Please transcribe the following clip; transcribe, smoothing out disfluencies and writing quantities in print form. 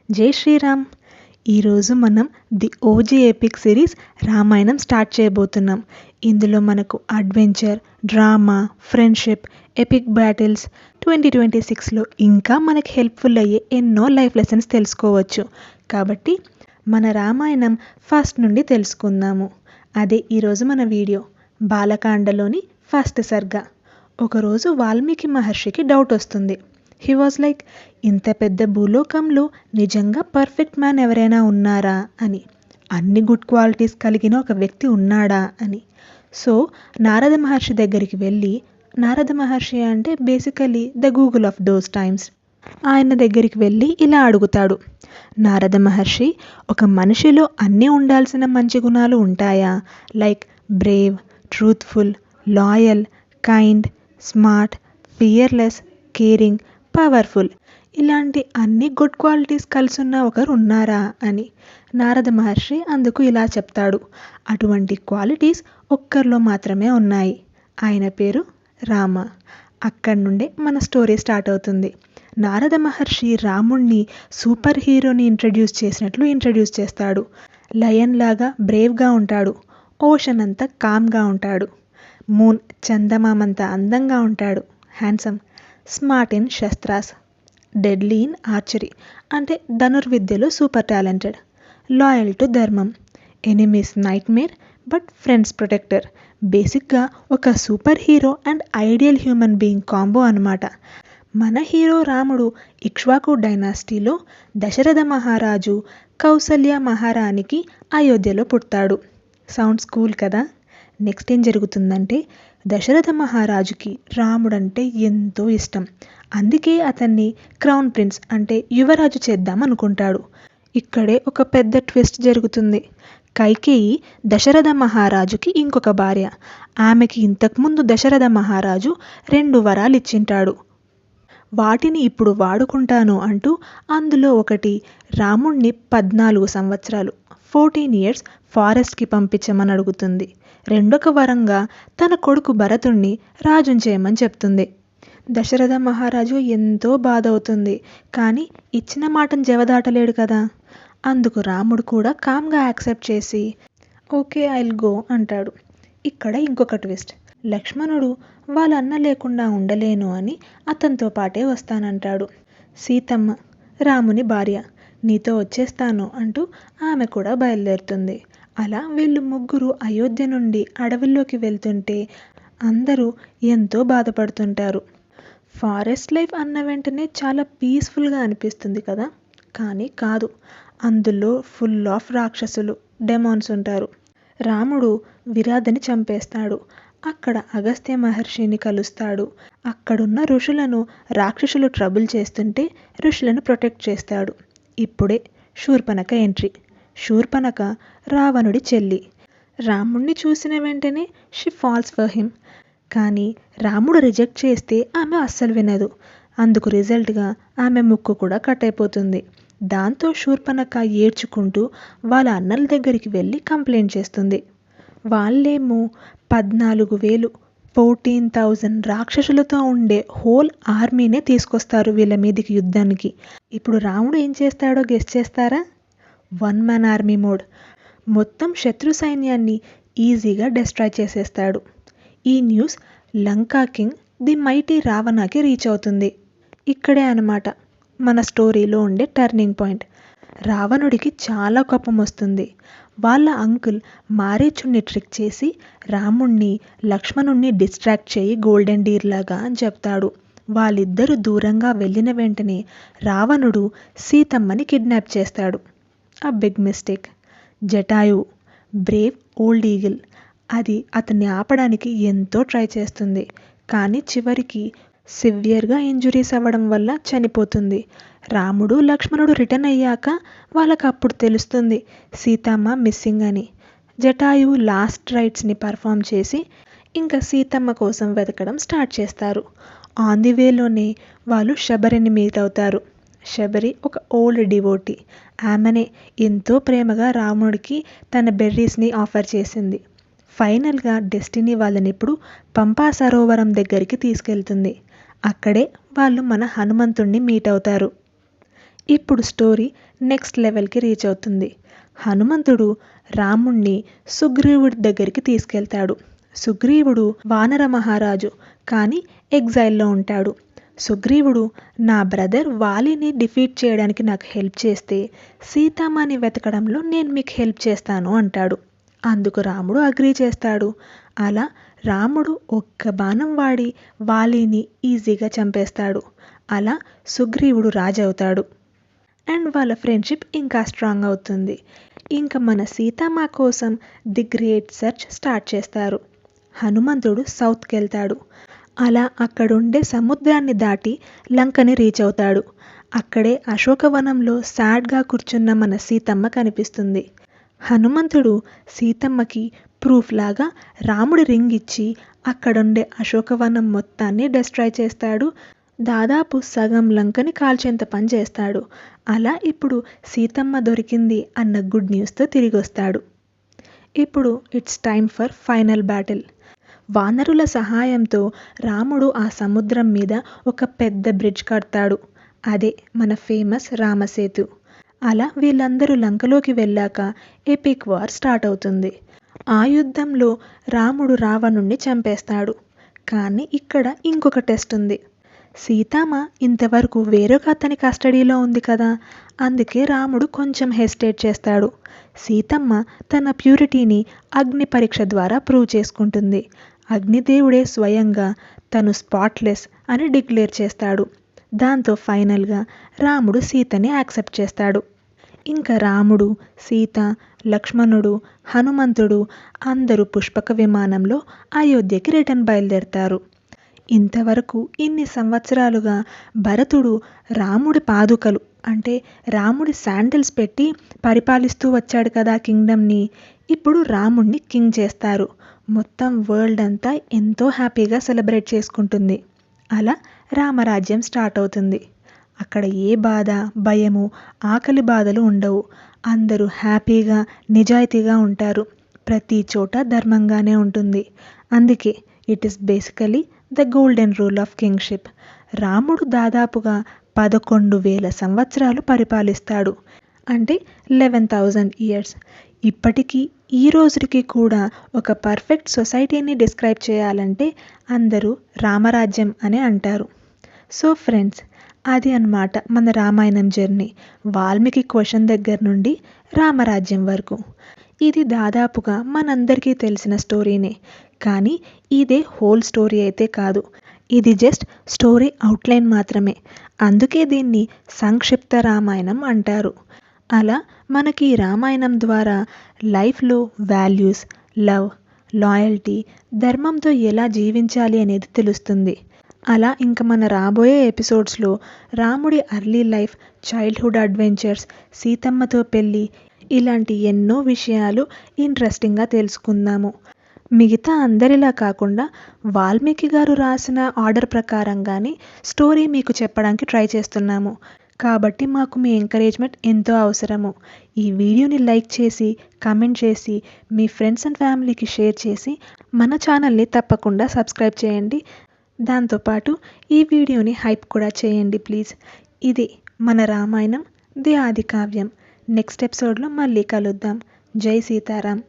జై శ్రీరామ్. ఈరోజు మనం the OG epic series Ramayanam start చేయబోతున్నాం. ఇందులో మనకు adventure, drama, friendship, epic battles 2026లో ఇంకా మనకి హెల్ప్ఫుల్ అయ్యే ఎన్నో లైఫ్ లెసన్స్ తెలుసుకోవచ్చు. కాబట్టి మన రామాయణం ఫస్ట్ నుండి తెలుసుకుందాము. అదే ఈరోజు మన వీడియో. బాలకాండలోని ఫస్ట్ సర్గ. ఒకరోజు వాల్మీకి మహర్షికి డౌట్ వస్తుంది. హీ వాజ్ లైక్, ఇంత పెద్ద భూలోకంలో నిజంగా పర్ఫెక్ట్ మ్యాన్ ఎవరైనా ఉన్నారా అని, అన్ని గుడ్ క్వాలిటీస్ కలిగిన ఒక వ్యక్తి ఉన్నాడా అని. సో నారద మహర్షి దగ్గరికి వెళ్ళి, నారద మహర్షి అంటే basically the Google of those times, ఆయన దగ్గరికి వెళ్ళి ఇలా అడుగుతాడు. నారద మహర్షి, ఒక మనిషిలో అన్నీ ఉండాల్సిన మంచి గుణాలు ఉంటాయా? Like Brave, truthful, loyal, kind, smart, fearless, caring, powerful, ఇలాంటి అన్ని గుడ్ క్వాలిటీస్ కలిసున్న ఒకరు ఉన్నారా అని. నారద మహర్షి అందుకు ఇలా చెప్తాడు. అటువంటి క్వాలిటీస్ ఒక్కరిలో మాత్రమే ఉన్నాయి. ఆయన పేరు రామ. అక్కడి నుండే మన స్టోరీ స్టార్ట్ అవుతుంది. నారద మహర్షి రాముణ్ణి సూపర్ హీరోని ఇంట్రడ్యూస్ చేసినట్లు ఇంట్రడ్యూస్ చేస్తాడు. లయన్ లాగా బ్రేవ్గా ఉంటాడు. ఓషన్ అంతా కామ్గా ఉంటాడు. మూన్ చందమామంత అందంగా ఉంటాడు. హ్యాండ్సమ్. స్మార్ట్ ఇన్ శస్త్రాస్, డెడ్లీ ఇన్ ఆర్చరీ అంటే ధనుర్విద్యలో సూపర్ టాలెంటెడ్. లాయల్ టు ధర్మం, enemies nightmare but friends protector. బేసిక్గా ఒక superhero and ideal human being combo అనమాట. మన హీరో రాముడు ఇక్ష్వాకు డైనాసిటీలో దశరథ మహారాజు, కౌసల్య మహారాణికి అయోధ్యలో పుడతాడు. సౌండ్స్ కూల్ కదా. నెక్స్ట్ ఏం జరుగుతుందంటే, దశరథ మహారాజుకి రాముడంటే ఎంతో ఇష్టం. అందుకే అతన్ని క్రౌన్ ప్రిన్స్ అంటే యువరాజు చేద్దాం అనుకుంటాడు. ఇక్కడే ఒక పెద్ద ట్విస్ట్ జరుగుతుంది. కైకేయి దశరథ మహారాజుకి ఇంకొక భార్య. ఆమెకి ఇంతకుముందు దశరథ మహారాజు 2 వరాలు ఇచ్చింటాడు. వాటిని ఇప్పుడు వాడుకుంటాను అంటూ అందులో ఒకటి రాముణ్ణి 14 సంవత్సరాలు 14 years ఫారెస్ట్కి పంపించమని అడుగుతుంది. రెండొక వరంగా తన కొడుకు భరతుణ్ణి రాజుని చేయమని చెప్తుంది. దశరథ మహారాజు ఎంతో బాధ అవుతుంది. కానీ ఇచ్చిన మాటను జవదాటలేడు కదా. అందుకు రాముడు కూడా కామ్గా యాక్సెప్ట్ చేసి ఓకే ఐల్ గో అంటాడు. ఇక్కడ ఇంకొక ట్విస్ట్. లక్ష్మణుడు వాళ్ళ అన్న లేకుండా ఉండలేను అని అతనితో పాటే వస్తానంటాడు. సీతమ్మ, రాముని భార్య, నీతో వచ్చేస్తాను అంటూ ఆమె కూడా బయలుదేరుతుంది. అలా వీళ్ళు ముగ్గురు అయోధ్య నుండి అడవుల్లోకి వెళ్తుంటే అందరూ ఎంతో బాధపడుతుంటారు. ఫారెస్ట్ లైఫ్ అన్న వెంటనే చాలా పీస్ఫుల్గా అనిపిస్తుంది కదా. కానీ కాదు, అందులో ఫుల్ ఆఫ్ రాక్షసులు, డెమాన్స్ ఉంటారు. రాముడు విరాధని చంపేస్తాడు. అక్కడ అగస్త్య మహర్షిని కలుస్తాడు. అక్కడున్న ఋషులను రాక్షసులు ట్రబుల్ చేస్తుంటే ఋషులను ప్రొటెక్ట్ చేస్తాడు. ఇప్పుడే శూర్పణఖ ఎంట్రీ. శూర్పణఖ రావణుడి చెల్లి. రాముణ్ణి చూసిన వెంటనే షీ ఫాల్స్ ఫర్ హిమ్. కానీ రాముడు రిజెక్ట్ చేస్తే ఆమె అస్సలు వినదు. అందుకు రిజల్ట్గా ఆమె ముక్కు కూడా కట్ అయిపోతుంది. దాంతో శూర్పణఖ ఏడ్చుకుంటూ వాళ్ళ అన్నల దగ్గరికి వెళ్ళి కంప్లైంట్ చేస్తుంది. వాళ్ళేమో 14,000 14,000 రాక్షసులతో ఉండే హోల్ ఆర్మీనే తీసుకొస్తారు వీళ్ళ మీదికి యుద్ధానికి. ఇప్పుడు రాముడు ఏం చేస్తాడో గెస్ చేస్తారా? 1 man ఆర్మీ మోడ్. మొత్తం శత్రు సైన్యాన్ని ఈజీగా డిస్ట్రాయ్ చేసేస్తాడు. ఈ news Lanka king the mighty రావణకి రీచ్ అవుతుంది. ఇక్కడే అన్నమాట మన స్టోరీలో ఉండే టర్నింగ్ పాయింట్. రావణుడికి చాలా కోపం వస్తుంది. వాళ్ళ అంకుల్ మారీచుణ్ణి ట్రిక్ చేసి రాముణ్ణి, లక్ష్మణుణ్ణి డిస్ట్రాక్ట్ చేయి గోల్డెన్ డీర్ లాగా అని చెప్తాడు. వాళ్ళిద్దరూ దూరంగా వెళ్ళిన వెంటనే రావణుడు సీతమ్మని కిడ్నాప్ చేస్తాడు. A big mistake. Jatayu, brave old eagle, అది అతన్ని ఆపడానికి ఎంతో ట్రై చేస్తుంది. కానీ చివరికి సివియర్గా ఇంజురీస్ అవ్వడం వల్ల చనిపోతుంది. రాముడు, లక్ష్మణుడు రిటర్న్ అయ్యాక వాళ్ళకు అప్పుడు తెలుస్తుంది సీతమ్మ మిస్సింగ్ అని. జటాయు లాస్ట్ రైట్స్ని పర్ఫామ్ చేసి ఇంకా సీతమ్మ కోసం వెతకడం స్టార్ట్ చేస్తారు. ఆన్ ది వేలోనే వాళ్ళు శబరిని మీట్ అవుతారు. శబరి ఒక ఓల్డ్ డివోటీ. ఆమెనే ఎంతో ప్రేమగా రాముడికి తన బెర్రీస్ని ఆఫర్ చేసింది. ఫైనల్గా డెస్టినీ వాళ్ళని ఇప్పుడు పంపా సరోవరం దగ్గరికి తీసుకెళ్తుంది. అక్కడే వాళ్ళు మన హనుమంతుణ్ణి మీట్ అవుతారు. ఇప్పుడు స్టోరీ నెక్స్ట్ లెవెల్కి రీచ్ అవుతుంది. హనుమంతుడు రాముణ్ణి సుగ్రీవుడి దగ్గరికి తీసుకెళ్తాడు. సుగ్రీవుడు వానర మహారాజు, కానీ ఎగ్జైల్లో ఉంటాడు. సుగ్రీవుడు, నా బ్రదర్ వాలిని డిఫీట్ చేయడానికి నాకు హెల్ప్ చేస్తే సీతమ్మని వెతకడంలో నేను మీకు హెల్ప్ చేస్తాను అంటాడు. అందుకు రాముడు అగ్రీ చేస్తాడు. అలా రాముడు ఒక్క బాణం వాడి వాలిని ఈజీగా చంపేస్తాడు. అలా సుగ్రీవుడు రాజు అవుతాడు. అండ్ వాళ్ళ ఫ్రెండ్షిప్ ఇంకా స్ట్రాంగ్ అవుతుంది. ఇంకా మన సీతమ్మ కోసం ది గ్రేట్ సెర్చ్ స్టార్ట్ చేస్తారు. హనుమంతుడు సౌత్కి వెళ్తాడు. అలా అక్కడుండే సముద్రాన్ని దాటి లంకని రీచ్ అవుతాడు. అక్కడే అశోకవనంలో సాడ్గా కూర్చున్న మన సీతమ్మ కనిపిస్తుంది. హనుమంతుడు సీతమ్మకి ప్రూఫ్ లాగా రాముడి రింగ్ ఇచ్చి అక్కడుండే అశోకవనం మొత్తాన్ని డిస్ట్రాయ్ చేస్తాడు. దాదాపు సగం లంకని కాల్చేంత పని చేస్తాడు. అలా ఇప్పుడు సీతమ్మ దొరికింది అన్న గుడ్ న్యూస్తో తిరిగి వస్తాడు. ఇప్పుడు it's time for final battle. వానరుల సహాయంతో రాముడు ఆ సముద్రం మీద ఒక పెద్ద బ్రిడ్జ్ కడతాడు. అదే మన ఫేమస్ రామసేతు. అలా వీళ్ళందరూ లంకలోకి వెళ్ళాక ఎపిక్ వార్ స్టార్ట్ అవుతుంది. ఆ యుద్ధంలో రాముడు రావణుణ్ణి చంపేస్తాడు. కానీ ఇక్కడ ఇంకొక టెస్ట్ ఉంది. సీతమ్మ ఇంతవరకు వేరొక అతని కస్టడీలో ఉంది కదా, అందుకే రాముడు కొంచెం హెసిటేట్ చేస్తాడు. సీతమ్మ తన ప్యూరిటీని అగ్ని పరీక్ష ద్వారా ప్రూవ్ చేసుకుంటుంది. అగ్నిదేవుడే స్వయంగా తను స్పాట్లెస్ అని డిక్లేర్ చేస్తాడు. దాంతో ఫైనల్గా రాముడు సీతని యాక్సెప్ట్ చేస్తాడు. ఇంకా రాముడు, సీత, లక్ష్మణుడు, హనుమంతుడు అందరూ పుష్పక విమానంలో అయోధ్యకి రిటర్న్ బయలుదేరతారు. ఇంతవరకు ఇన్ని సంవత్సరాలుగా భరతుడు రాముడి పాదుకలు అంటే రాముడి శాండిల్స్ పెట్టి పరిపాలిస్తూ వచ్చాడు కదా కింగ్డమ్ని. ఇప్పుడు రాముడిని కింగ్ చేస్తారు. మొత్తం వరల్డ్ అంతా ఎంతో హ్యాపీగా సెలబ్రేట్ చేసుకుంటుంది. అలా రామరాజ్యం స్టార్ట్ అవుతుంది. అక్కడ ఏ బాధ, భయము, ఆకలి బాధలు ఉండవు. అందరూ హ్యాపీగా, నిజాయితీగా ఉంటారు. ప్రతి చోట ధర్మంగానే ఉంటుంది. అందుకే it is basically the golden rule of kingship. రాముడు దాదాపుగా 11,000 సంవత్సరాలు పరిపాలిస్తాడు. అంటే 11,000 ఇయర్స్. ఇప్పటికీ ఈ రోజుకి కూడా ఒక పర్ఫెక్ట్ సొసైటీని డిస్క్రైబ్ చేయాలంటే అందరూ రామరాజ్యం అనే అంటారు. సో ఫ్రెండ్స్, అది అన్నమాట మన రామాయణం జర్నీ. వాల్మీకి క్వశ్చన్ దగ్గర నుండి రామరాజ్యం వరకు. ఇది దాదాపుగా మనందరికీ తెలిసిన స్టోరీనే. కానీ ఇదే హోల్ స్టోరీ అయితే కాదు. ఇది జస్ట్ స్టోరీ అవుట్లైన్ మాత్రమే. అందుకే దీన్ని సంక్షిప్త రామాయణం అంటారు. అలా మనకి రామాయణం ద్వారా లైఫ్లో వాల్యూస్, లవ్, లాయల్టీ, ధర్మంతో ఎలా జీవించాలి అనేది తెలుస్తుంది. అలా ఇంకా మన రాబోయే ఎపిసోడ్స్లో రాముడి అర్లీ లైఫ్, చైల్డ్హుడ్ అడ్వెంచర్స్, సీతమ్మతో పెళ్ళి, ఇలాంటి ఎన్నో విషయాలు ఇంట్రెస్టింగ్గా తెలుసుకుందాము. మిగతా అందరిలా కాకుండా వాల్మీకి గారు రాసిన ఆర్డర్ ప్రకారంగానే స్టోరీ మీకు చెప్పడానికి ట్రై చేస్తున్నాము. కాబట్టి మాకు మీ ఎంకరేజ్మెంట్ ఎంతో అవసరము. ఈ వీడియోని లైక్ చేసి, కామెంట్ చేసి, మీ ఫ్రెండ్స్ అండ్ ఫ్యామిలీకి షేర్ చేసి మన ఛానల్ని తప్పకుండా సబ్స్క్రైబ్ చేయండి. దాంతోపాటు ఈ వీడియోని హైప్ కూడా చేయండి ప్లీజ్. ఇది మన రామాయణం ది ఆది కావ్యం. నెక్స్ట్ ఎపిసోడ్లో మళ్ళీ కలుద్దాం. జై సీతారాం.